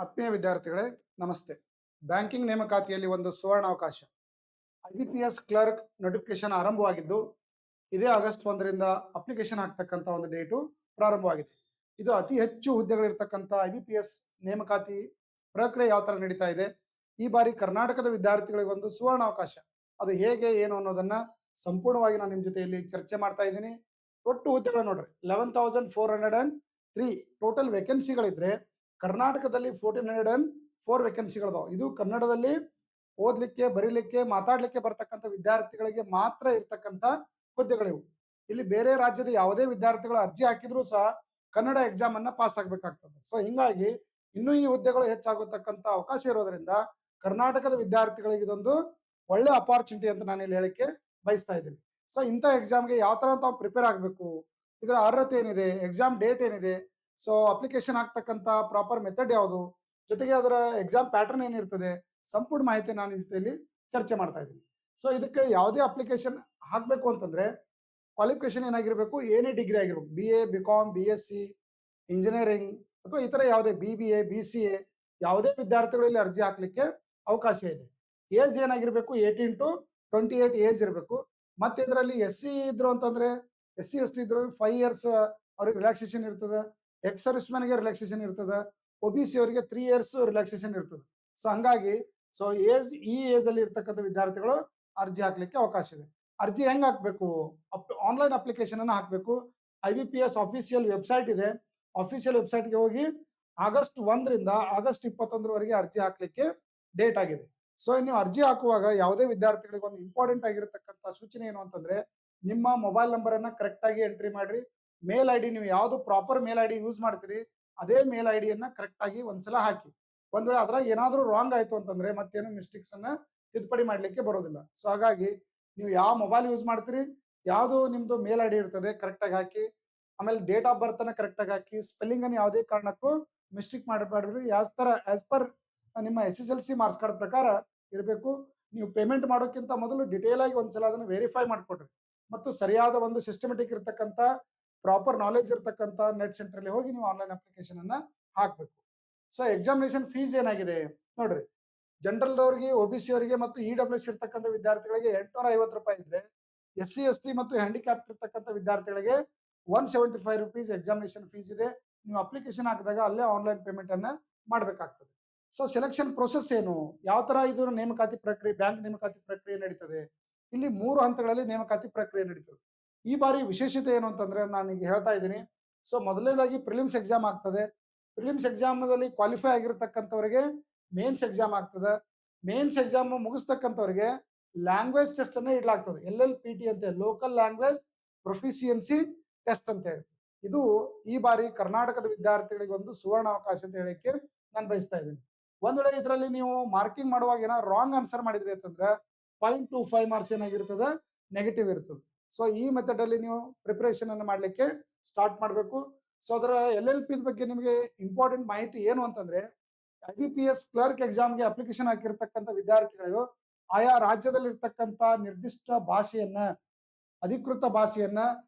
ಆತ್ಮೀಯ ವಿದ್ಯಾರ್ಥಿಗಳೇ, ನಮಸ್ತೆ. ಬ್ಯಾಂಕಿಂಗ್ ನೇಮಕಾತಿಯಲ್ಲಿ ಒಂದು ಸುವರ್ಣಾವಕಾಶ. IBPS ಕ್ಲರ್ಕ್ ನೋಟಿಫಿಕೇಶನ್ ಆರಂಭವಾಗಿದ್ದು, ಇದೇ ಆಗಸ್ಟ್ 1ರಿಂದ ಅಪ್ಲಿಕೇಶನ್ ಹಾಕ್ತಕ್ಕಂಥ ಒಂದು ಡೇಟು ಪ್ರಾರಂಭವಾಗಿದೆ. ಇದು ಅತಿ ಹೆಚ್ಚು ಹುದ್ದೆಗಳಿರ್ತಕ್ಕಂಥ IBPS ನೇಮಕಾತಿ ಪ್ರಕ್ರಿಯೆ ಯಾವ ಥರ ನಡೀತಾ ಇದೆ, ಈ ಬಾರಿ ಕರ್ನಾಟಕದ ವಿದ್ಯಾರ್ಥಿಗಳಿಗೆ ಒಂದು ಸುವರ್ಣಾವಕಾಶ. ಅದು ಹೇಗೆ ಏನು ಅನ್ನೋದನ್ನ ಸಂಪೂರ್ಣವಾಗಿ ನಾನು ನಿಮ್ಮ ಜೊತೆಯಲ್ಲಿ ಚರ್ಚೆ ಮಾಡ್ತಾ ಇದ್ದೀನಿ. ಒಟ್ಟು ಹುದ್ದೆಗಳು ನೋಡ್ರಿ, 11,403 ಟೋಟಲ್ ವೇಕೆನ್ಸಿಗಳಿದ್ರೆ ಕರ್ನಾಟಕದಲ್ಲಿ 1,404 ವೇಕೆನ್ಸಿಗಳಿದಾವೆ. ಇದು ಕನ್ನಡದಲ್ಲಿ ಓದ್ಲಿಕ್ಕೆ, ಬರೀಲಿಕ್ಕೆ, ಮಾತಾಡ್ಲಿಕ್ಕೆ ಬರ್ತಕ್ಕಂಥ ವಿದ್ಯಾರ್ಥಿಗಳಿಗೆ ಮಾತ್ರ ಇರ್ತಕ್ಕಂಥ ಹುದ್ದೆಗಳಿವು. ಇಲ್ಲಿ ಬೇರೆ ರಾಜ್ಯದ ಯಾವುದೇ ವಿದ್ಯಾರ್ಥಿಗಳು ಅರ್ಜಿ ಹಾಕಿದ್ರು ಸಹ ಕನ್ನಡ ಎಕ್ಸಾಮ್ ಅನ್ನ ಪಾಸ್ ಆಗ್ಬೇಕಾಗ್ತದೆ. ಸೊ ಹಿಂಗಾಗಿ ಇನ್ನೂ ಈ ಹುದ್ದೆಗಳು ಹೆಚ್ಚಾಗತಕ್ಕಂಥ ಅವಕಾಶ ಇರೋದ್ರಿಂದ ಕರ್ನಾಟಕದ ವಿದ್ಯಾರ್ಥಿಗಳಿಗೆ ಇದೊಂದು ಒಳ್ಳೆ ಅಪಾರ್ಚುನಿಟಿ ಅಂತ ನಾನು ಇಲ್ಲಿ ಹೇಳಿಕೆ ಬಯಸ್ತಾ ಇದ್ದೀನಿ. ಸೊ ಇಂಥ ಎಕ್ಸಾಮ್ಗೆ ಯಾವ ತರ ತಾವು ಪ್ರಿಪೇರ್ ಆಗಬೇಕು, ಇದರ ಅರ್ಹತೆ ಏನಿದೆ, ಎಕ್ಸಾಮ್ ಡೇಟ್ ಏನಿದೆ, ಸೊ ಅಪ್ಲಿಕೇಶನ್ ಹಾಕ್ತಕ್ಕಂಥ ಪ್ರಾಪರ್ ಮೆಥಡ್ ಯಾವುದು, ಜೊತೆಗೆ ಅದರ ಎಕ್ಸಾಮ್ ಪ್ಯಾಟರ್ನ್ ಏನಿರ್ತದೆ, ಸಂಪೂರ್ಣ ಮಾಹಿತಿ ನಾನು ನಿಮ್ಮ ಜೊತೆಯಲ್ಲಿ ಚರ್ಚೆ ಮಾಡ್ತಾ ಇದ್ದೀನಿ. ಸೊ ಇದಕ್ಕೆ ಯಾವುದೇ ಅಪ್ಲಿಕೇಶನ್ ಹಾಕಬೇಕು ಅಂತಂದ್ರೆ ಕ್ವಾಲಿಫಿಕೇಶನ್ ಏನಾಗಿರ್ಬೇಕು, ಏನೇ ಡಿಗ್ರಿ ಆಗಿರ್ಬೇಕು, BA, BCom, BSc, ಇಂಜಿನಿಯರಿಂಗ್ ಅಥವಾ ಇತರ ಯಾವುದೇ BBA, BCA ಯಾವುದೇ ವಿದ್ಯಾರ್ಥಿಗಳು ಇಲ್ಲಿ ಅರ್ಜಿ ಹಾಕ್ಲಿಕ್ಕೆ ಅವಕಾಶ ಇದೆ. ಏಜ್ ಏನಾಗಿರ್ಬೇಕು, 18 to 28 ಏಜ್ ಇರಬೇಕು. ಮತ್ತೆ ಇದರಲ್ಲಿ SC ಇದ್ರು ಅಂತಂದ್ರೆ SC/ST ಇದ್ರು 5 ಇಯರ್ಸ್ ಅವ್ರಿಗೆ ರಿಲ್ಯಾಕ್ಸೇಷನ್ ಇರ್ತದೆ. ಎಕ್ಸ್ ಸರ್ವಿಸ್ ಮ್ಯಾನ್ಗೆ ರಿಲ್ಯಾಕ್ಸೇಷನ್ ಇರ್ತದೆ. OBC ಅವರಿಗೆ 3 ಇಯರ್ಸ್ ರಿಲ್ಯಾಕ್ಸೇಷನ್ ಇರ್ತದೆ. ಸೊ ಹಂಗಾಗಿ ಈ ಏಜ್ ಅಲ್ಲಿ ಇರ್ತಕ್ಕಂಥ ವಿದ್ಯಾರ್ಥಿಗಳು ಅರ್ಜಿ ಹಾಕ್ಲಿಕ್ಕೆ ಅವಕಾಶ ಇದೆ. ಅರ್ಜಿ ಹೆಂಗ್ ಹಾಕ್ಬೇಕು, ಆನ್ಲೈನ್ ಅಪ್ಲಿಕೇಶನ್ ಅನ್ನ ಹಾಕ್ಬೇಕು. IBPS ಆಫೀಸಿಯಲ್ ವೆಬ್ಸೈಟ್ ಇದೆ. ಆಫೀಸಿಯಲ್ ವೆಬ್ಸೈಟ್ಗೆ ಹೋಗಿ ಆಗಸ್ಟ್ 1ರಿಂದ ಆಗಸ್ಟ್ 21ರವರೆಗೆ ಅರ್ಜಿ ಹಾಕ್ಲಿಕ್ಕೆ ಡೇಟ್ ಆಗಿದೆ. ಸೊ ನೀವು ಅರ್ಜಿ ಹಾಕುವಾಗ ಯಾವುದೇ ವಿದ್ಯಾರ್ಥಿಗಳಿಗೆ ಒಂದು ಇಂಪಾರ್ಟೆಂಟ್ ಆಗಿರತಕ್ಕಂಥ ಸೂಚನೆ ಏನು ಅಂತಂದ್ರೆ, ನಿಮ್ಮ ಮೊಬೈಲ್ ನಂಬರ್ ಅನ್ನ ಕರೆಕ್ಟ್ ಆಗಿ ಎಂಟ್ರಿ ಮಾಡ್ರಿ. ಮೇಲ್ ID ನೀವು ಯಾವ್ದು ಪ್ರಾಪರ್ ಮೇಲ್ ID ಯೂಸ್ ಮಾಡ್ತೀರಿ ಅದೇ ಮೇಲ್ IDಯನ್ನ ಕರೆಕ್ಟ್ ಆಗಿ ಒಂದ್ಸಲ ಹಾಕಿ. ಒಂದ್ ವೇಳೆ ಅದ್ರಾಗ ಏನಾದ್ರೂ ರಾಂಗ್ ಆಯ್ತು ಅಂತಂದ್ರೆ ಮತ್ತೇನು ಮಿಸ್ಟೇಕ್ಸ್ ಅನ್ನ ತಿದ್ದುಪಡಿ ಮಾಡ್ಲಿಕ್ಕೆ ಬರೋದಿಲ್ಲ. ಸೊ ಹಾಗಾಗಿ ನೀವು ಯಾವ ಮೊಬೈಲ್ ಯೂಸ್ ಮಾಡ್ತೀರಿ, ಯಾವುದು ನಿಮ್ದು ಮೇಲ್ ID ಇರ್ತದೆ ಕರೆಕ್ಟ್ ಆಗಿ ಹಾಕಿ. ಆಮೇಲೆ ಡೇಟ್ ಆಫ್ ಬರ್ತ್ ಅನ್ನ ಕರೆಕ್ಟ್ ಆಗಿ ಹಾಕಿ. ಸ್ಪೆಲ್ಲಿಂಗ್ ಅನ್ನು ಯಾವುದೇ ಕಾರಣಕ್ಕೂ ಮಿಸ್ಟೇಕ್ ಮಾಡಬೇಡ್ರಿ. ಆಸ್ ಪರ್ ನಿಮ್ಮ SSLC ಮಾರ್ಕ್ಸ್ ಕಾರ್ಡ್ ಪ್ರಕಾರ ಇರಬೇಕು. ನೀವು ಪೇಮೆಂಟ್ ಮಾಡೋಕ್ಕಿಂತ ಮೊದಲು ಡಿಟೇಲ್ ಆಗಿ ಒಂದ್ಸಲ ಅದನ್ನು ವೆರಿಫೈ ಮಾಡಿಕೊಡ್ರಿ. ಮತ್ತು ಸರಿಯಾದ ಒಂದು ಸಿಸ್ಟಮೆಟಿಕ್ ಇರತಕ್ಕಂಥ ಪ್ರಾಪರ್ ನಾಲೆಜ್ ಇರತಕ್ಕಂಥ ನೆಟ್ ಸೆಂಟರ್ ಅಲ್ಲಿ ಹೋಗಿ ನೀವು ಆನ್ಲೈನ್ ಅಪ್ಲಿಕೇಶನ್ ಅನ್ನ ಹಾಕಬೇಕು. ಸೊ ಎಕ್ಸಾಮಿನೇಷನ್ ಫೀಸ್ ಏನಾಗಿದೆ ನೋಡ್ರಿ, ಜನರಲ್ದವರಿಗೆ, OBC ಅವರಿಗೆ ಮತ್ತು EWS ಇರ್ತಕ್ಕಂಥ ವಿದ್ಯಾರ್ಥಿಗಳಿಗೆ 850 ರೂಪಾಯಿ ಇದ್ರೆ, SC/ST ಮತ್ತು ಹ್ಯಾಂಡಿಕ್ಯಾಪ್ಟ್ ಇರ್ತಕ್ಕಂಥ ವಿದ್ಯಾರ್ಥಿಗಳಿಗೆ 175 ರೂಪೀಸ್ ಎಕ್ಸಾಮಿನೇಷನ್ ಫೀಸ್ ಇದೆ. ನೀವು ಅಪ್ಲಿಕೇಶನ್ ಹಾಕಿದಾಗ ಅಲ್ಲೇ ಆನ್ಲೈನ್ ಪೇಮೆಂಟ್ ಅನ್ನ ಮಾಡಬೇಕಾಗ್ತದೆ. ಸೊ ಸೆಲೆಕ್ಷನ್ ಪ್ರೊಸೆಸ್ ಏನು, ಯಾವ ತರ ಇದು ನೇಮಕಾತಿ ಪ್ರಕ್ರಿಯೆ, ಬ್ಯಾಂಕ್ ನೇಮಕಾತಿ ಪ್ರಕ್ರಿಯೆ ನಡೀತದೆ, ಇಲ್ಲಿ 3 ಹಂತಗಳಲ್ಲಿ ನೇಮಕಾತಿ ಪ್ರಕ್ರಿಯೆ ನಡೀತದೆ. ಈ ಬಾರಿ ವಿಶೇಷತೆ ಏನು ಅಂತಂದ್ರೆ ನಾನು ಈಗ ಹೇಳ್ತಾ ಇದ್ದೀನಿ. ಸೊ ಮೊದಲನೇದಾಗಿ ಪ್ರಿಲಿಮ್ಸ್ ಎಕ್ಸಾಮ್ ಆಗ್ತದೆ. ಪ್ರಿಲಿಮ್ಸ್ ಎಕ್ಸಾಮ್ದಲ್ಲಿ ಕ್ವಾಲಿಫೈ ಆಗಿರತಕ್ಕಂಥವ್ರಿಗೆ ಮೇನ್ಸ್ ಎಕ್ಸಾಮ್ ಆಗ್ತದೆ. ಮೇನ್ಸ್ ಎಕ್ಸಾಮ್ ಮುಗಿಸ್ತಕ್ಕಂಥವ್ರಿಗೆ ಲ್ಯಾಂಗ್ವೇಜ್ ಟೆಸ್ಟ್ ಅನ್ನ ಇಡ್ಲಾಗ್ತದೆ. LLPT ಅಂತ, ಲೋಕಲ್ ಲ್ಯಾಂಗ್ವೇಜ್ ಪ್ರೊಫಿಷಿಯನ್ಸಿ ಟೆಸ್ಟ್ ಅಂತ ಹೇಳಿ. ಇದು ಈ ಬಾರಿ ಕರ್ನಾಟಕದ ವಿದ್ಯಾರ್ಥಿಗಳಿಗೆ ಒಂದು ಸುವರ್ಣಾವಕಾಶ ಅಂತ ಹೇಳಕ್ಕೆ ನಾನು ಬಯಸ್ತಾ ಇದ್ದೀನಿ. ಒಂದ್ ವೇಳೆ ಇದರಲ್ಲಿ ನೀವು ಮಾರ್ಕಿಂಗ್ ಮಾಡುವಾಗ ಏನಾದ್ರು ರಾಂಗ್ ಆನ್ಸರ್ ಮಾಡಿದ್ರಿ ಅಂತಂದ್ರೆ 0.25 ಮಾರ್ಕ್ಸ್ ಏನಾಗಿರ್ತದೆ, ನೆಗೆಟಿವ್ ಇರ್ತದೆ. ಸೊ ಈ ಮೆಥಡ್ ಅಲ್ಲಿ ನೀವು ಪ್ರಿಪರೇಷನ್ ಅನ್ನು ಮಾಡ್ಲಿಕ್ಕೆ ಸ್ಟಾರ್ಟ್ ಮಾಡಬೇಕು. ಸೊ ಅದರ LLP ಬಗ್ಗೆ ನಿಮಗೆ ಇಂಪಾರ್ಟೆಂಟ್ ಮಾಹಿತಿ ಏನು ಅಂತಂದ್ರೆ, IBPS ಕ್ಲರ್ಕ್ ಎಕ್ಸಾಮ್ಗೆ ಅಪ್ಲಿಕೇಶನ್ ಹಾಕಿರ್ತಕ್ಕಂಥ ವಿದ್ಯಾರ್ಥಿಗಳು ಆಯಾ ರಾಜ್ಯದಲ್ಲಿ ಇರ್ತಕ್ಕಂಥ ನಿರ್ದಿಷ್ಟ ಭಾಷೆಯನ್ನ, ಅಧಿಕೃತ ಭಾಷೆಯನ್ನ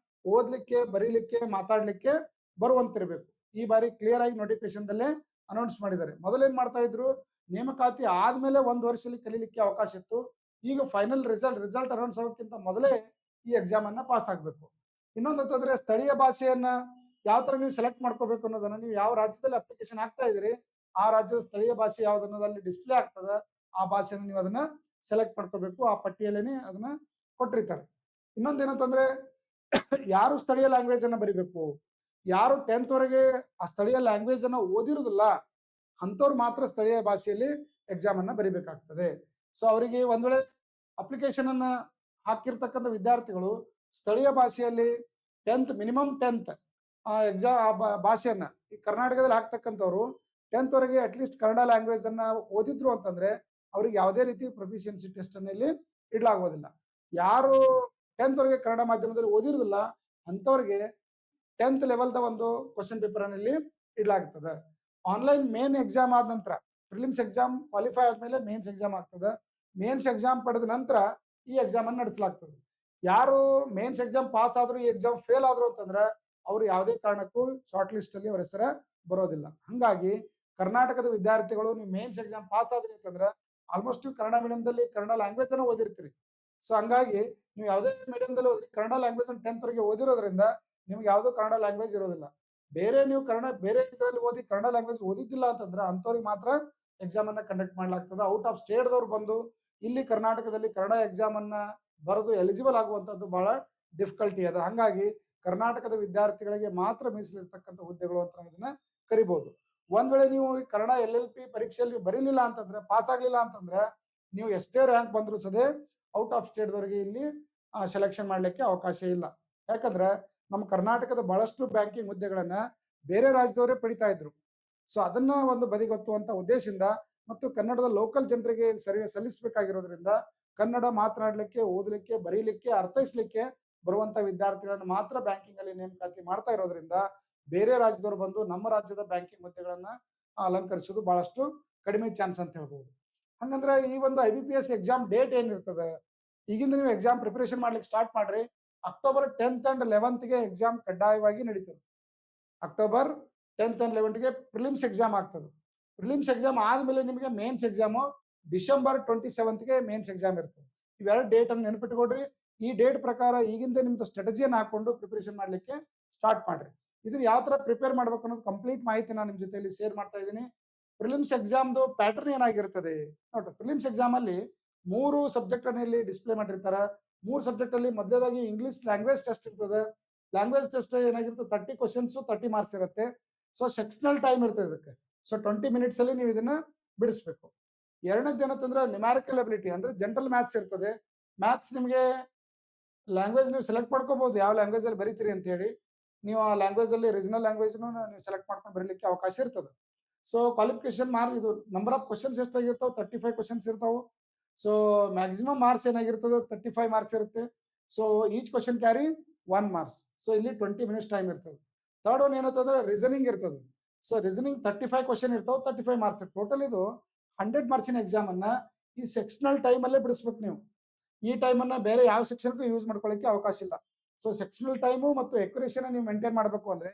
ಓದ್ಲಿಕ್ಕೆ, ಬರೀಲಿಕ್ಕೆ, ಮಾತಾಡ್ಲಿಕ್ಕೆ ಬರುವಂತಿರ್ಬೇಕು. ಈ ಬಾರಿ ಕ್ಲಿಯರ್ ಆಗಿ ನೋಟಿಫಿಕೇಶನ್ ದಲ್ಲೇ ಅನೌನ್ಸ್ ಮಾಡಿದ್ದಾರೆ. ಮೊದಲೇನ್ ಮಾಡ್ತಾ ಇದ್ರು, ನೇಮಕಾತಿ ಆದ್ಮೇಲೆ 1 ವರ್ಷದಲ್ಲಿ ಕಲೀಲಿಕ್ಕೆ ಅವಕಾಶ ಇತ್ತು. ಈಗ ಫೈನಲ್ ರಿಸಲ್ಟ್ ಅನೌನ್ಸ್ ಆಗೋಕ್ಕಿಂತ ಮೊದಲೇ ಈ ಎಕ್ಸಾಮ್ ಅನ್ನ ಪಾಸ್ ಆಗ್ಬೇಕು. ಇನ್ನೊಂದು ಅಂತಂದ್ರೆ, ಸ್ಥಳೀಯ ಭಾಷೆಯನ್ನ ಯಾವ ತರ ನೀವು ಸೆಲೆಕ್ಟ್ ಮಾಡ್ಕೋಬೇಕು ಅನ್ನೋದನ್ನ, ನೀವು ಯಾವ ರಾಜ್ಯದಲ್ಲಿ ಅಪ್ಲಿಕೇಶನ್ ಹಾಕ್ತಾ ಇದೀರಿ ಆ ರಾಜ್ಯದ ಸ್ಥಳೀಯ ಭಾಷೆ ಯಾವ್ದು ಅನ್ನೋದಲ್ಲಿ ಡಿಸ್ಪ್ಲೇ ಆಗ್ತದ, ಆ ಭಾಷೆನ ನೀವು ಅದನ್ನ ಸೆಲೆಕ್ಟ್ ಮಾಡ್ಕೋಬೇಕು. ಆ ಪಟ್ಟಿಯಲ್ಲೇನೆ ಅದನ್ನ ಕೊಟ್ಟಿರ್ತಾರೆ. ಇನ್ನೊಂದೇನಂತಂದ್ರೆ, ಯಾರು ಸ್ಥಳೀಯ ಲ್ಯಾಂಗ್ವೇಜ್ ಅನ್ನ ಬರಿಬೇಕು, ಯಾರು 10th ವರೆಗೆ ಆ ಸ್ಥಳೀಯ ಲ್ಯಾಂಗ್ವೇಜ್ ಅನ್ನ ಓದಿರುವುದಿಲ್ಲ ಅಂತವ್ರು ಮಾತ್ರ ಸ್ಥಳೀಯ ಭಾಷೆಯಲ್ಲಿ ಎಕ್ಸಾಮ್ ಅನ್ನ ಬರಿಬೇಕಾಗ್ತದೆ. ಸೊ ಅವರಿಗೆ ಒಂದ್ ವೇಳೆ ಅಪ್ಲಿಕೇಶನ್ ಅನ್ನ ಹಾಕಿರ್ತಕ್ಕಂಥ ವಿದ್ಯಾರ್ಥಿಗಳು ಸ್ಥಳೀಯ ಭಾಷೆಯಲ್ಲಿ 10th ಮಿನಿಮಮ್ 10th ಭಾಷೆಯನ್ನ, ಈ ಕರ್ನಾಟಕದಲ್ಲಿ ಹಾಕ್ತಕ್ಕಂಥವ್ರು 10th ವರೆಗೆ ಅಟ್ಲೀಸ್ಟ್ ಕನ್ನಡ ಲ್ಯಾಂಗ್ವೇಜ್ ಅನ್ನ ಓದಿದ್ರು ಅಂತಂದ್ರೆ ಅವ್ರಿಗೆ ಯಾವುದೇ ರೀತಿ ಪ್ರೊಫಿಷಿಯನ್ಸಿ ಟೆಸ್ಟ್ ಅನ್ನ ಇಲ್ಲಿ ಇಡ್ಲಾಗೋದಿಲ್ಲ. ಯಾರು 10th ವರೆಗೆ ಕನ್ನಡ ಮಾಧ್ಯಮದಲ್ಲಿ ಓದಿರುದಿಲ್ಲ ಅಂತವ್ರಿಗೆ 10th ಲೆವೆಲ್ದ ಒಂದು ಕ್ವಶನ್ ಪೇಪರ್ ಅನ್ನ ಇಲ್ಲಿ ಇಡ್ಲಾಗ್ತದೆ. ಆನ್ಲೈನ್ ಮೇನ್ ಎಕ್ಸಾಮ್ ಆದ ನಂತರ, ಪ್ರಿಲಿಮ್ಸ್ ಎಕ್ಸಾಮ್ ಕ್ವಾಲಿಫೈ ಆದ್ಮೇಲೆ ಮೇನ್ಸ್ ಎಕ್ಸಾಮ್ ಆಗ್ತದೆ. ಮೇನ್ಸ್ ಎಕ್ಸಾಮ್ ಪಡೆದ ನಂತರ ಈ ಎಕ್ಸಾಮ್ ಅನ್ನು ನಡೆಸಲಾಗ್ತದೆ. ಯಾರು ಮೇನ್ಸ್ ಎಕ್ಸಾಮ್ ಪಾಸ್ ಆದ್ರು, ಈ ಎಕ್ಸಾಮ್ ಫೇಲ್ ಆದ್ರು ಅಂತಂದ್ರೆ ಅವ್ರು ಯಾವುದೇ ಕಾರಣಕ್ಕೂ ಶಾರ್ಟ್ ಲಿಸ್ಟ್ ಅಲ್ಲಿ ಅವ್ರ ಹೆಸರ ಬರೋದಿಲ್ಲ. ಹಂಗಾಗಿ ಕರ್ನಾಟಕದ ವಿದ್ಯಾರ್ಥಿಗಳು ನೀವು ಮೇನ್ಸ್ ಎಕ್ಸಾಮ್ ಪಾಸ್ ಆದ್ರಿ ಅಂತಂದ್ರೆ ಆಲ್ಮೋಸ್ಟ್ ನೀವು ಕನ್ನಡ ಮೀಡಿಯಂದಲ್ಲಿ ಕನ್ನಡ ಲ್ಯಾಂಗ್ವೇಜ್ ಅನ್ನು ಓದಿರ್ತೀರಿ. ಸೊ ಹಂಗಾಗಿ ನೀವು ಯಾವುದೇ ಮೀಡಿಯಂದಲ್ಲಿ ಓದಿ ಕನ್ನಡ ಲ್ಯಾಂಗ್ವೇಜ್ 10th ವರೆಗೆ ಓದಿರೋದ್ರಿಂದ ನಿಮ್ಗೆ ಯಾವುದೋ ಕನ್ನಡ ಲ್ಯಾಂಗ್ವೇಜ್ ಇರೋದಿಲ್ಲ. ಬೇರೆ ನೀವು ಬೇರೆ ಇದರಲ್ಲಿ ಓದಿ ಕನ್ನಡ ಲ್ಯಾಂಗ್ವೇಜ್ ಓದಿದ್ದಿಲ್ಲ ಅಂತಂದ್ರೆ ಅಂಥವ್ರಿಗೆ ಮಾತ್ರ ಎಕ್ಸಾಮ್ ಅನ್ನ ಕಂಡಕ್ಟ್ ಮಾಡ್ಲಾಗ್ತದೆ. ಔಟ್ ಆಫ್ ಸ್ಟೇಟ್ ದವ್ರು ಬಂದು ಇಲ್ಲಿ ಕರ್ನಾಟಕದಲ್ಲಿ ಕನ್ನಡ ಎಕ್ಸಾಮ್ ಅನ್ನ ಬರೆದು ಎಲಿಜಿಬಲ್ ಆಗುವಂತದ್ದು ಬಹಳ ಡಿಫಿಕಲ್ಟಿ ಅದ. ಹಂಗಾಗಿ ಕರ್ನಾಟಕದ ವಿದ್ಯಾರ್ಥಿಗಳಿಗೆ ಮಾತ್ರ ಮೀಸಲಿರ್ತಕ್ಕಂಥ ಹುದ್ದೆಗಳು ಅಂತ ನಾವು ಇದನ್ನ ಕರಿಬಹುದು. ಒಂದ್ ವೇಳೆ ನೀವು ಕನ್ನಡ LLP ಪರೀಕ್ಷೆಯಲ್ಲಿ ಬರೀಲಿಲ್ಲ ಅಂತಂದ್ರೆ, ಪಾಸ್ ಆಗ್ಲಿಲ್ಲ ಅಂತಂದ್ರೆ, ನೀವು ಎಷ್ಟೇ ರ್ಯಾಂಕ್ ಬಂದ್ರು ಸದೇ ಔಟ್ ಆಫ್ ಸ್ಟೇಟ್ ದವರಿಗೆ ಇಲ್ಲಿ ಸೆಲೆಕ್ಷನ್ ಮಾಡ್ಲಿಕ್ಕೆ ಅವಕಾಶ ಇಲ್ಲ. ಯಾಕಂದ್ರೆ ನಮ್ಮ ಕರ್ನಾಟಕದ ಬಹಳಷ್ಟು ಬ್ಯಾಂಕಿಂಗ್ ಹುದ್ದೆಗಳನ್ನ ಬೇರೆ ರಾಜ್ಯದವರೇ ಪಡಿತಾ ಇದ್ರು. ಸೊ ಅದನ್ನ ಒಂದು ಬದಿಗೊತ್ತುವಂತ ಉದ್ದೇಶದಿಂದ ಮತ್ತು ಕನ್ನಡದ ಲೋಕಲ್ ಜನರಿಗೆ ಸಲ್ಲಿಸಬೇಕಾಗಿರೋದ್ರಿಂದ ಕನ್ನಡ ಮಾತನಾಡಲಿಕ್ಕೆ, ಓದಲಿಕ್ಕೆ, ಬರೀಲಿಕ್ಕೆ, ಅರ್ಥೈಸ್ಲಿಕ್ಕೆ ಬರುವಂತ ವಿದ್ಯಾರ್ಥಿಗಳನ್ನ ಮಾತ್ರ ಬ್ಯಾಂಕಿಂಗ್ ಅಲ್ಲಿ ನೇಮಕಾತಿ ಮಾಡ್ತಾ ಇರೋದ್ರಿಂದ ಬೇರೆ ರಾಜ್ಯದವರು ಬಂದು ನಮ್ಮ ರಾಜ್ಯದ ಬ್ಯಾಂಕಿಂಗ್ ಹುದ್ದೆಗಳನ್ನ ಅಲಂಕರಿಸೋದು ಬಹಳಷ್ಟು ಕಡಿಮೆ ಚಾನ್ಸ್ ಅಂತ ಹೇಳ್ಬೋದು. ಹಂಗಂದ್ರೆ ಈ ಒಂದು IBPS ಎಕ್ಸಾಮ್ ಡೇಟ್ ಏನಿರ್ತದೆ, ಈಗಿಂದ ನೀವು ಎಕ್ಸಾಮ್ ಪ್ರಿಪರೇಷನ್ ಮಾಡ್ಲಿಕ್ಕೆ ಸ್ಟಾರ್ಟ್ ಮಾಡ್ರಿ. October 10th and 11th ಗೆ ಎಕ್ಸಾಮ್ ಕಡ್ಡಾಯವಾಗಿ ನಡೀತದೆ. October 10th and 11th ಗೆ ಪ್ರಿಲಿಮ್ಸ್ ಎಕ್ಸಾಮ್ ಆಗ್ತದೆ. ಪ್ರಿಲಿಮ್ಸ್ ಎಕ್ಸಾಮ್ ಆದ್ಮೇಲೆ ನಿಮಗೆ ಮೇನ್ಸ್ ಎಕ್ಸಾಮು December 27th ಗೆ ಮೇನ್ಸ್ ಎಕ್ಸಾಮ್ ಇರ್ತದೆ. ಇವೆರಡು ಡೇಟ್ ಅನ್ನು ನೆನಪಿಟ್ಕೊಡ್ರಿ. ಈ ಡೇಟ್ ಪ್ರಕಾರ ಈಗಿಂದ ನಿಮ್ದು ಸ್ಟ್ರಾಟಜಿಯನ್ನು ಹಾಕೊಂಡು ಪ್ರಿಪರೇಷನ್ ಮಾಡ್ಲಿಕ್ಕೆ ಸ್ಟಾರ್ಟ್ ಮಾಡ್ರಿ. ಇದನ್ನ ಯಾವ ತರ ಪ್ರಿಪೇರ್ ಮಾಡ್ಬೇಕು ಅನ್ನೋದು ಕಂಪ್ಲೀಟ್ ಮಾಹಿತಿ ನಾನು ನಿಮ್ ಜೊತೆಯಲ್ಲಿ ಶೇರ್ ಮಾಡ್ತಾ ಇದ್ದೀನಿ. ಪ್ರಿಲಿಮ್ಸ್ ಎಕ್ಸಾಮ್ದು ಪ್ಯಾಟರ್ನ್ ಏನಾಗಿರ್ತದೆ ನೋಡ್ರಿ. ಪ್ರಿಲಿಮ್ಸ್ ಎಕ್ಸಾಮ್ ಅಲ್ಲಿ 3 ಸಬ್ಜೆಕ್ಟ್ ಅನ್ನ ಇಲ್ಲಿ ಡಿಸ್ಪ್ಲೇ ಮಾಡಿರ್ತಾರೆ. 3 ಸಬ್ಜೆಕ್ಟ್ ಅಲ್ಲಿ ಮೊದಲನೇದಾಗಿ ಇಂಗ್ಲಿಷ್ ಲ್ಯಾಂಗ್ವೇಜ್ ಟೆಸ್ಟ್ ಇರ್ತದೆ. ಲ್ಯಾಂಗ್ವೇಜ್ ಟೆಸ್ಟ್ ಏನಾಗಿರುತ್ತೆ, 30 ಕ್ವಶನ್ಸ್ 30 ಮಾರ್ಕ್ಸ್ ಇರುತ್ತೆ. ಸೊ ಸೆಕ್ಷನಲ್ ಟೈಮ್ ಇರ್ತದೆ ಇದಕ್ಕೆ. ಸೊ 20 ಮಿನಿಟ್ಸ್ ಅಲ್ಲಿ ನೀವು ಇದನ್ನ ಬಿಡಿಸ್ಬೇಕು. ಎರಡನೇದು ಏನಂತಂದ್ರೆ ನ್ಯೂಮ್ಯಾರಿಕಲ್ ಅಬಿಲಿಟಿ ಅಂದ್ರೆ ಜನರಲ್ ಮ್ಯಾಥ್ಸ್ ಇರ್ತದೆ. ಮ್ಯಾಥ್ಸ್ ನಿಮಗೆ ಲ್ಯಾಂಗ್ವೇಜ್ ನೀವು ಸೆಲೆಕ್ಟ್ ಮಾಡ್ಕೋಬಹುದು, ಯಾವ ಲ್ಯಾಂಗ್ವೇಜ್ ಅಲ್ಲಿ ಬರೀತೀರಿ ಅಂತ ಹೇಳಿ. ನೀವು ಆ ಲ್ಯಾಂಗ್ವೇಜ್ ಅಲ್ಲಿ ರೀಜನಲ್ ಲ್ಯಾಂಗ್ವೇಜ್ ನೀವು ಸೆಲೆಕ್ಟ್ ಮಾಡ್ಕೊಂಡು ಬರೀಲಿಕ್ಕೆ ಅವಕಾಶ ಇರ್ತದೆ. ಸೊ ಕ್ವಾಲಿಫಿಕೇಶನ್ ಮಾರ್ಕ್ಸ್ ಇದು ನಂಬರ್ ಆಫ್ ಕ್ವಶನ್ಸ್ ಎಷ್ಟಾಗಿರ್ತಾವೆ, 35 ಕ್ವಶನ್ಸ್ ಇರ್ತಾವೆ. ಸೊ ಮ್ಯಾಕ್ಸಿಮಮ್ ಮಾರ್ಕ್ಸ್ ಏನಾಗಿರ್ತದೆ 35 ಮಾರ್ಕ್ಸ್ ಇರುತ್ತೆ. So each question carry 1 marks. So ಇಲ್ಲಿ 20 ಮಿನಿಟ್ಸ್ ಟೈಮ್ ಇರ್ತದೆ. ಥರ್ಡ್ ಒನ್ ಏನಂತಂದ್ರೆ ರೀಸನಿಂಗ್ ಇರ್ತದೆ. ಸೊ ರೀಸನಿಂಗ್ 35 ಕ್ವಶನ್ ಇರ್ತಾವೆ, 35 ಮಾರ್ಕ್ಸ್. ಟೋಟಲ್ ಇದು 100 ಮಾರ್ಕ್ಸಿನ ಎಕ್ಸಾಮ್ ಅನ್ನ ಈ ಸೆಕ್ಷನಲ್ ಟೈಮ್ ಅಲ್ಲೇ ಬಿಡಿಸ್ಬೇಕು ನೀವು. ಈ ಟೈಮ್ ಅನ್ನ ಬೇರೆ ಯಾವ ಸೆಕ್ಷನ್ಗೂ ಯೂಸ್ ಮಾಡ್ಕೊಳ್ಳಿಕ್ಕೆ ಅವಕಾಶ ಇಲ್ಲ. ಸೊ ಸೆಕ್ಷನಲ್ ಟೈಮು ಮತ್ತು ಎಕ್ಯುರೇಷನ್ ನೀವು ಮೇಂಟೈನ್ ಮಾಡಬೇಕು ಅಂದ್ರೆ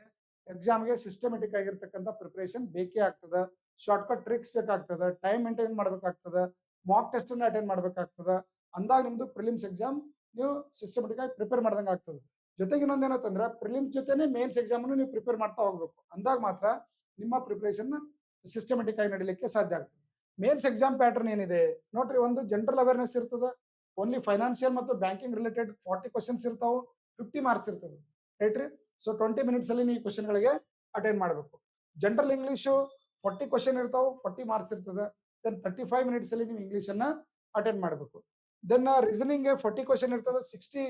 ಎಕ್ಸಾಮ್ಗೆ ಸಿಸ್ಟಮೆಟಿಕ್ ಆಗಿರ್ತಕ್ಕಂಥ ಪ್ರಿಪರೇಷನ್ ಬೇಕೇ ಆಗ್ತದೆ. ಶಾರ್ಟ್ಕಟ್ ಟ್ರಿಕ್ಸ್ ಬೇಕಾಗ್ತದೆ, ಟೈಮ್ ಮೇಂಟೈನ್ ಮಾಡ್ಬೇಕಾಗ್ತದೆ, ಮಾಕ್ ಟೆಸ್ಟ್ ಅನ್ನ ಅಟೆಂಡ್ ಮಾಡ್ಬೇಕಾಗ್ತದೆ. ಅಂದಾಗ ನಿಮ್ದು ಪ್ರಿಲಿಮ್ಸ್ ಎಕ್ಸಾಮ್ ನೀವು ಸಿಸ್ಟಮೆಟಿಕ್ ಆಗಿ ಪ್ರಿಪೇರ್ ಮಾಡ್ದಂಗೆ ಆಗ್ತದೆ. ಜೊತೆಗೆ ಇನ್ನೊಂದು ಏನಂತಂದ್ರೆ ಪ್ರಿಲಿಮ್ಸ್ ಜೊತೆನೆ ಮೇನ್ಸ್ ಎಕ್ಸಾಮ್ ನೀವು ಪ್ರಿಪೇರ್ ಮಾಡ್ತಾ ಹೋಗ್ಬೇಕು. ಅಂದಾಗ ಮಾತ್ರ ನಿಮ್ಮ ಪ್ರಿಪರೇಷನ್ ಸಿಸ್ಟಮೆಟಿಕ್ ಆಗಿ ನಡೀಲಿಕ್ಕೆ ಸಾಧ್ಯ ಆಗ್ತದೆ. ಮೇನ್ಸ್ ಎಕ್ಸಾಮ್ ಪ್ಯಾಟರ್ನ್ ಏನಿದೆ ನೋಡ್ರಿ. ಒಂದು ಜನರಲ್ ಅವೇರ್ನೆಸ್ ಇರ್ತದೆ. ಓನ್ಲಿ ಫೈನಾನ್ಷಿಯಲ್ ಮತ್ತು ಬ್ಯಾಂಕಿಂಗ್ ರಿಲೇಟೆಡ್ 40 ಕ್ವಶನ್ಸ್ ಇರ್ತಾವೆ, 50 ಮಾರ್ಕ್ಸ್ ಇರ್ತದೆ, ರೈಟ್ ರೀ. ಸೊ 20 ಮಿನಿಟ್ಸ್ ಅಲ್ಲಿ ನೀವು ಕ್ವಶನ್ ಗಳಿಗೆ ಅಟೆಂಡ್ ಮಾಡಬೇಕು. ಜನರಲ್ ಇಂಗ್ಲಿಷು 40 ಕ್ವಶನ್ ಇರ್ತಾವೆ, 40 ಮಾರ್ಕ್ಸ್ ಇರ್ತದೆ. ದೆನ್ 35 ಮಿನಿಟ್ಸ್ ಅಲ್ಲಿ ನೀವು ಇಂಗ್ಲಿಷ್ ಅನ್ನ ಅಟೆಂಡ್ ಮಾಡಬೇಕು. ದೆನ್ ರೀಸನಿಂಗ್ 40 ಕ್ವಶನ್ ಇರ್ತದೆ, 60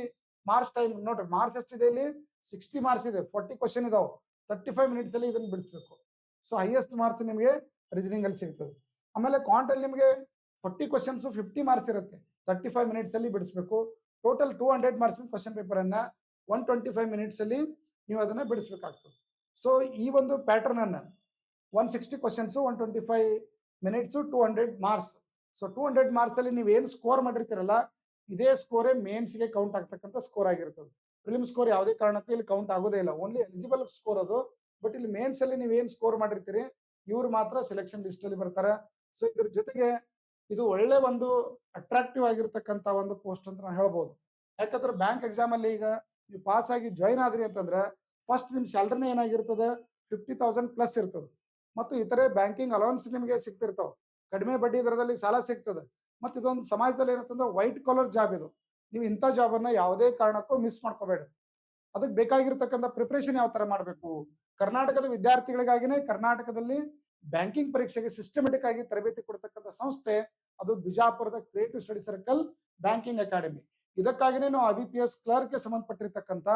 ಮಾರ್ಕ್ಸ್ ಟೈಮ್. ನೋಡ್ರಿ ಮಾರ್ಕ್ಸ್ ಎಷ್ಟಿದೆ ಇಲ್ಲಿ, 60 ಮಾರ್ಕ್ಸ್ ಇದೆ, 40 ಕ್ವಶನ್ ಇದಾವೆ, 35 ಮಿನಿಟ್ಸ್ ಅಲ್ಲಿ ಇದನ್ನ ಬಿಡಿಸ್ಬೇಕು. ಸೊ ಹೈಯೆಸ್ಟ್ ಮಾರ್ಕ್ಸ್ ನಿಮಗೆ ರೀಸನಿಂಗ್ ಅಲ್ಲಿ ಸಿಗ್ತದೆ. ಆಮೇಲೆ ಕ್ವಾಂಟ್ ಅಲ್ಲಿ ನಿಮಗೆ 40 ಕ್ವಶನ್ಸ್ 50 ಮಾರ್ಕ್ಸ್ ಇರುತ್ತೆ, 35 ಮಿನಿಟ್ಸ್ ಅಲ್ಲಿ ಬಿಡಿಸ್ಬೇಕು. ಟೋಟಲ್ 200 ಮಾರ್ಕ್ಸ್ ಕ್ವಶನ್ ಪೇಪರ್ ಅನ್ನ 125 ಮಿನಿಟ್ಸ್ ಅಲ್ಲಿ ನೀವು ಅದನ್ನ ಬಿಡಿಸ್ಬೇಕಾಗ್ತದೆ. ಸೊ ಈ ಒಂದು ಪ್ಯಾಟರ್ನ್ ಅನ್ನ 160 questions 125 minutes 200 marks. So 200 marks ಅಲ್ಲಿ ನೀವು ಏನು ಸ್ಕೋರ್ ಮಾಡಿರ್ತೀರಲ್ಲ ಇದೇ ಸ್ಕೋರೇ ಮೇನ್ಸ್ಗೆ ಕೌಂಟ್ ಆಗ್ತಕ್ಕಂಥ ಸ್ಕೋರ್ ಆಗಿರ್ತದೆ. ಪ್ರಿಲಿಮ್ ಸ್ಕೋರ್ ಯಾವುದೇ ಕಾರಣಕ್ಕೂ ಇಲ್ಲಿ ಕೌಂಟ್ ಆಗೋದೇ ಇಲ್ಲ, ಓನ್ಲಿ ಎಲಿಜಿಬಲ್ ಸ್ಕೋರ್ ಅದು. ಬಟ್ ಇಲ್ಲಿ ಮೇನ್ಸ್ ಅಲ್ಲಿ ನೀವು ಏನು ಸ್ಕೋರ್ ಮಾಡಿರ್ತೀರಿ ಇವ್ರು ಮಾತ್ರ ಸೆಲೆಕ್ಷನ್ ಲಿಸ್ಟ್ ಅಲ್ಲಿ ಬರ್ತಾರೆ. ಸೊ ಇದ್ರ ಜೊತೆಗೆ ಇದು ಒಳ್ಳೆ ಒಂದು ಅಟ್ರಾಕ್ಟಿವ್ ಆಗಿರ್ತಕ್ಕಂಥ ಒಂದು ಪೋಸ್ಟ್ ಅಂತ ನಾವು ಹೇಳ್ಬೋದು. ಯಾಕಂದ್ರೆ ಬ್ಯಾಂಕ್ ಎಕ್ಸಾಮ್ ಅಲ್ಲಿ ಈಗ ನೀವು ಪಾಸ್ ಆಗಿ ಜಾಯಿನ್ ಆದ್ರಿ ಅಂತಂದ್ರೆ ಫಸ್ಟ್ ನಿಮ್ ಸ್ಯಾಲ್ರಿನೇ ಏನಾಗಿರ್ತದೆ 50,000 ಪ್ಲಸ್ ಇರ್ತದೆ. ಮತ್ತು ಇತರೆ ಬ್ಯಾಂಕಿಂಗ್ ಅಲೌನ್ಸ್ ನಿಮಗೆ ಸಿಗ್ತಿರ್ತಾವೆ, ಕಡಿಮೆ ಬಡ್ಡಿ ದರದಲ್ಲಿ ಸಾಲ ಸಿಗ್ತದೆ. ಮತ್ತು ಇದೊಂದು ಸಮಾಜದಲ್ಲಿ ಏನಂತಂದ್ರೆ ವೈಟ್ ಕಾಲರ್ ಜಾಬ್ ಇದು. ನೀವು ಇಂಥ ಜಾಬ್ ಅನ್ನ ಯಾವುದೇ ಕಾರಣಕ್ಕೂ ಮಿಸ್ ಮಾಡ್ಕೋಬೇಡಿ. ಅದಕ್ಕೆ ಬೇಕಾಗಿರ್ತಕ್ಕಂಥ ಪ್ರಿಪರೇಷನ್ ಯಾವ ತರ ಮಾಡಬೇಕು, ಕರ್ನಾಟಕದ ವಿದ್ಯಾರ್ಥಿಗಳಿಗಾಗಿನೇ ಕರ್ನಾಟಕದಲ್ಲಿ ಬ್ಯಾಂಕಿಂಗ್ ಪರೀಕ್ಷೆಗೆ ಸಿಸ್ಟಮೆಟಿಕ್ ಆಗಿ ತರಬೇತಿ ಕೊಡ್ತಕ್ಕಂಥ ಸಂಸ್ಥೆ ಅದು ಬಿಜಾಪುರದ creative study circle banking academy. ಇದಕ್ಕಾಗಿನೇ ನಾವು IBPS ಕ್ಲರ್ಕ್ಗೆ ಸಂಬಂಧಪಟ್ಟಿರ್ತಕ್ಕಂಥ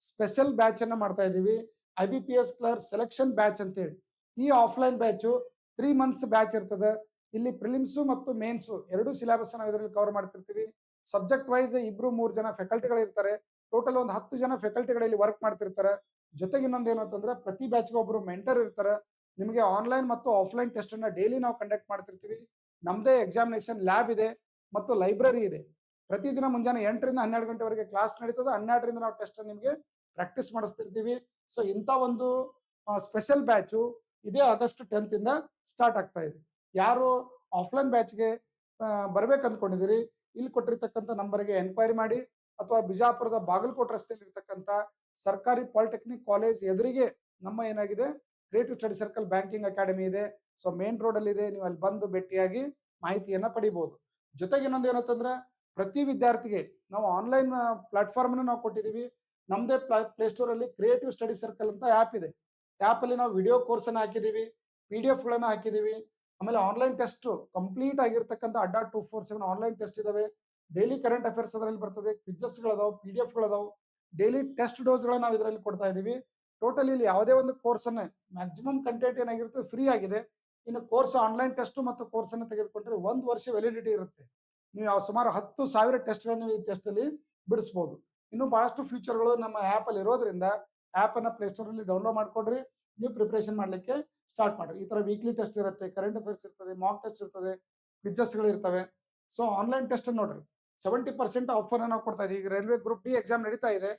ಸ್ಪೆಷಲ್ ಬ್ಯಾಚ್ ಅನ್ನ ಮಾಡ್ತಾ ಇದ್ದೀವಿ, IBPS ಕ್ಲರ್ಕ್ ಸೆಲೆಕ್ಷನ್ ಬ್ಯಾಚ್ ಅಂತೇಳಿ. ಈ ಆಫ್ಲೈನ್ ಬ್ಯಾಚು 3 ಮಂತ್ಸ್ ಬ್ಯಾಚ್ ಇರ್ತದೆ. ಇಲ್ಲಿ ಪ್ರಿಲಿಮ್ಸು ಮತ್ತು ಮೇನ್ಸು ಎರಡು ಸಿಲೆಬಸ್ ನಾವು ಇದರಲ್ಲಿ ಕವರ್ ಮಾಡ್ತಿರ್ತೀವಿ. ಸಬ್ಜೆಕ್ಟ್ ವೈಸ್ 2-3 ಜನ ಫ್ಯಾಕಲ್ಟಿಗಳು ಇರ್ತಾರೆ. ಟೋಟಲ್ ಒಂದು 10 ಜನ ಫ್ಯಾಕಲ್ಟಿಗಳಲ್ಲಿ ವರ್ಕ್ ಮಾಡ್ತಿರ್ತಾರೆ. ಜೊತೆಗೆ ಇನ್ನೊಂದು ಏನು ಅಂತಂದ್ರೆ ಪ್ರತಿ ಬ್ಯಾಚ್ಗೆ ಒಬ್ರು ಮೆಂಟರ್ ಇರ್ತಾರೆ. ನಿಮಗೆ ಆನ್ಲೈನ್ ಮತ್ತು ಆಫ್ಲೈನ್ ಟೆಸ್ಟ್ ಅನ್ನ ಡೈಲಿ ನಾವು ಕಂಡಕ್ಟ್ ಮಾಡ್ತಿರ್ತೀವಿ. ನಮ್ದೇ ಎಕ್ಸಾಮಿನೇಷನ್ ಲ್ಯಾಬ್ ಇದೆ ಮತ್ತು ಲೈಬ್ರರಿ ಇದೆ. ಪ್ರತಿದಿನ ಮುಂಜಾನೆ 8ರಿಂದ 12 ಗಂಟೆವರೆಗೆ ಕ್ಲಾಸ್ ನಡೀತದೆ. 12ರಿಂದ ನಾವು ಟೆಸ್ಟ್ ನಿಮಗೆ ಪ್ರಾಕ್ಟೀಸ್ ಮಾಡಿಸ್ತಿರ್ತೀವಿ. ಸೊ ಇಂಥ ಒಂದು ಸ್ಪೆಷಲ್ ಬ್ಯಾಚು ಇದೇ ಆಗಸ್ಟ್ 10th ಇಂದ ಸ್ಟಾರ್ಟ್ ಆಗ್ತಾ ಇದೆ. ಯಾರು ಆಫ್ಲೈನ್ ಬ್ಯಾಚ್ಗೆ ಬರ್ಬೇಕು ಅಂದ್ಕೊಂಡಿದ್ದೀರಿ, ಇಲ್ಲಿ ಕೊಟ್ಟಿರ್ತಕ್ಕಂಥ ನಂಬರ್ಗೆ ಎನ್ಕ್ವೈರಿ ಮಾಡಿ, ಅಥವಾ ಬಿಜಾಪುರದ ಬಾಗಲಕೋಟೆ ರಸ್ತೆಯಲ್ಲಿ ಇರ್ತಕ್ಕಂಥ ಸರ್ಕಾರಿ ಪಾಲಿಟೆಕ್ನಿಕ್ ಕಾಲೇಜ್ ಎದುರಿಗೆ ನಮ್ಮ ಏನಾಗಿದೆ creative study circle banking academy ಇದೆ. ಸೊ ಮೇನ್ ರೋಡ್ ಅಲ್ಲಿ ಇದೆ, ನೀವು ಅಲ್ಲಿ ಬಂದು ಭೇಟಿಯಾಗಿ ಮಾಹಿತಿಯನ್ನ ಪಡಿಬಹುದು. ಜೊತೆಗೆ ಇನ್ನೊಂದು ಏನಂತಂದ್ರೆ, ಪ್ರತಿ ವಿದ್ಯಾರ್ಥಿಗೆ ನಾವು ಆನ್ಲೈನ್ ಪ್ಲಾಟ್ಫಾರ್ಮ್ ನಾವು ಕೊಟ್ಟಿದ್ದೀವಿ. ನಮ್ದೇ ಪ್ಲೇಸ್ಟೋರ್ ಅಲ್ಲಿ ಕ್ರಿಯೇಟಿವ್ ಸ್ಟಡಿ ಸರ್ಕಲ್ ಅಂತ ಆ್ಯಪ್ ಇದೆ. ಆ್ಯಪ್ ಅಲ್ಲಿ ನಾವು ವಿಡಿಯೋ ಕೋರ್ಸ್ ಅನ್ನ ಹಾಕಿದೀವಿ, PDF ಗಳನ್ನ ಹಾಕಿದೀವಿ. ಆಮೇಲೆ ಆನ್ಲೈನ್ ಟೆಸ್ಟ್ ಕಂಪ್ಲೀಟ್ ಆಗಿರ್ತಕ್ಕಂಥ ಅಡ್ಡಾ 247 ಆನ್ಲೈನ್ ಟೆಸ್ಟ್ ಇದಾವೆ. ಡೈಲಿ ಕರೆಂಟ್ ಅಫೇರ್ಸ್ ಅದರಲ್ಲಿ ಬರ್ತದೆ, ಕ್ವಿಜಸ್ಗಳದಾವೆ, PDF ಗಳದಾವೆ, ಡೈಲಿ ಟೆಸ್ಟ್ ಡೋಸ್ಗಳನ್ನ ನಾವು ಇದರಲ್ಲಿ ಕೊಡ್ತಾ ಇದೀವಿ. ಟೋಟಲಿ ಇಲ್ಲಿ ಯಾವುದೇ ಒಂದು ಕೋರ್ಸ್ ಅನ್ನ ಮ್ಯಾಕ್ಸಿಮಮ್ ಕಂಟೆಂಟ್ ಏನಾಗಿರುತ್ತೆ ಫ್ರೀ ಆಗಿದೆ. ಇನ್ನು ಕೋರ್ಸ್ ಆನ್ಲೈನ್ ಟೆಸ್ಟ್ ಮತ್ತು ಕೋರ್ಸ್ ಅನ್ನು ತೆಗೆದುಕೊಂಡ್ರೆ 1 ವರ್ಷ ವ್ಯಾಲಿಡಿಟಿ ಇರುತ್ತೆ. ನೀವು ಸುಮಾರು 10,000 ಟೆಸ್ಟ್ಗಳನ್ನು ಈ ಟೆಸ್ಟ್ ಅಲ್ಲಿ ಬಿಡಿಸಬಹುದು. ಇನ್ನು ಬಹಳಷ್ಟು ಫ್ಯೂಚರ್ಗಳು ನಮ್ಮ ಆ್ಯಪ್ ಅಲ್ಲಿ ಇರೋದ್ರಿಂದ ಆ್ಯಪ್ ಅನ್ನ ಪ್ಲೇಸ್ಟೋರ್ ಅಲ್ಲಿ ಡೌನ್ಲೋಡ್ ಮಾಡ್ಕೊಂಡ್ರಿ, ನೀವು ಪ್ರಿಪರೇಷನ್ ಮಾಡ್ಲಿಕ್ಕೆ ಸ್ಟಾರ್ಟ್ ಮಾಡ್ರಿ. ಈ ತರ ವೀಕ್ಲಿ ಟೆಸ್ಟ್ ಇರುತ್ತೆ, ಕರೆಂಟ್ ಅಫೇರ್ಸ್ ಇರ್ತದೆ, ಮಾಕ್ ಟೆಸ್ಟ್ ಇರ್ತದೆ, ಕ್ವಿಜಸ್ಗಳು ಇರ್ತವೆ. ಸೊ ಆನ್ಲೈನ್ ಟೆಸ್ಟ್ ನೋಡ್ರಿ 70% ಆಫರ್ ನಾವು ಕೊಡ್ತಾ ಇದೀವಿ. ಈಗ ರೈಲ್ವೆ ಗ್ರೂಪ್ ಡಿ ಎಕ್ಸಾಮ್ ನಡೀತಾ ಇದೆ.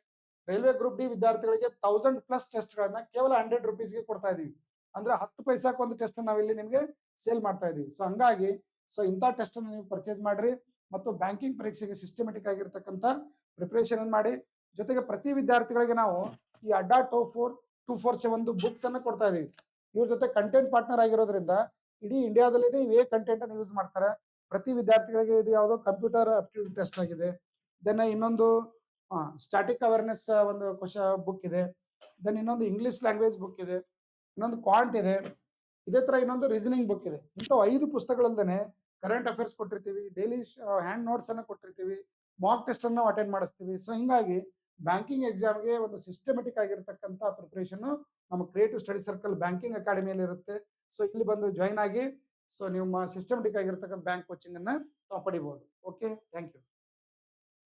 ರೈಲ್ವೆ ಗ್ರೂಪ್ ಡಿ ವಿದ್ಯಾರ್ಥಿಗಳಿಗೆ 1000+ ಟೆಸ್ಟ್ ಗಳನ್ನ ಕೇವಲ 100 rupeesಗೆ ಕೊಡ್ತಾ ಇದೀವಿ. ಅಂದ್ರೆ 10 ಪೈಸಾಕ್ ಒಂದು ಟೆಸ್ಟ್ ನಾವು ಇಲ್ಲಿ ನಿಮಗೆ ಸೇಲ್ ಮಾಡ್ತಾ ಇದೀವಿ. ಸೊ ಹಂಗಾಗಿ ಇಂಥ ಟೆಸ್ಟ್ ಅನ್ನು ನೀವು ಪರ್ಚೇಸ್ ಮಾಡ್ರಿ ಮತ್ತು ಬ್ಯಾಂಕಿಂಗ್ ಪರೀಕ್ಷೆಗೆ ಸಿಸ್ಟಮೆಟಿಕ್ ಆಗಿರ್ತಕ್ಕಂಥ ಪ್ರಿಪರೇಷನ್ ಮಾಡಿ. ಜೊತೆಗೆ ಪ್ರತಿ ವಿದ್ಯಾರ್ಥಿಗಳಿಗೆ ನಾವು ಈ ಅಡ್ಡಾ 247 ಬುಕ್ಸ್ ಅನ್ನ ಕೊಡ್ತಾ ಇದೀವಿ. ಇವ್ರ ಜೊತೆ ಕಂಟೆಂಟ್ ಪಾರ್ಟ್ನರ್ ಆಗಿರೋದ್ರಿಂದ ಇಡೀ ಇಂಡಿಯಾದಲ್ಲಿ ಇವೇ ಕಂಟೆಂಟ್ ಅನ್ನು ಯೂಸ್ ಮಾಡ್ತಾರೆ. ಪ್ರತಿ ವಿದ್ಯಾರ್ಥಿಗಳಿಗೆ ಇದು ಯಾವುದೋ ಕಂಪ್ಯೂಟರ್ ಅಪ್ಟಿಟ್ಯೂಡ್ ಟೆಸ್ಟ್ ಆಗಿದೆ. ದೆನ್ ಇನ್ನೊಂದು ಸ್ಟ್ಯಾಟಿಕ್ ಅವೇರ್ನೆಸ್ ಒಂದು ಬುಕ್ ಇದೆ. ದೆನ್ ಇನ್ನೊಂದು ಇಂಗ್ಲಿಷ್ ಲ್ಯಾಂಗ್ವೇಜ್ ಬುಕ್ ಇದೆ, ಇನ್ನೊಂದು ಕ್ವಾಂಟ್ ಇದೆ, ಇದೇ ತರ ಇನ್ನೊಂದು ರೀಸನಿಂಗ್ ಬುಕ್ ಇದೆ. ಇಂಥ 5 ಪುಸ್ತಕಗಳಲ್ಲದೆ ಕರೆಂಟ್ ಅಫೇರ್ಸ್ ಕೊಟ್ಟಿರ್ತೀವಿ, ಡೈಲಿ ಹ್ಯಾಂಡ್ ನೋಟ್ಸ್ ಅನ್ನ ಕೊಟ್ಟಿರ್ತೀವಿ, ಮಾಕ್ ಟೆಸ್ಟ್ ಅನ್ನು ಅಟೆಂಡ್ ಮಾಡಿಸ್ತೀವಿ. ಸೊ ಹಿಂಗಾಗಿ ಬ್ಯಾಂಕಿಂಗ್ ಎಕ್ಸಾಮ್ಗೆ ಒಂದು ಸಿಸ್ಟಮೆಟಿಕ್ ಆಗಿರ್ತಕ್ಕಂಥ ಪ್ರಿಪರೇಷನ್ ನಮ್ಮ ಕ್ರಿಯೇಟಿವ್ ಸ್ಟಡಿ ಸರ್ಕಲ್ ಬ್ಯಾಂಕಿಂಗ್ ಅಕಾಡೆಮಿಯಲ್ಲಿ ಇರುತ್ತೆ. ಸೊ ಇಲ್ಲಿ ಬಂದು ಜಾಯಿನ್ ಆಗಿ ನಿಮ್ಮ ಸಿಸ್ಟಮೆಟಿಕ್ ಆಗಿರ್ತಕ್ಕಂಥ ಬ್ಯಾಂಕ್ ಕೋಚಿಂಗ್ ಅನ್ನ ಪಡಿಬಹುದು. Okay, thank you.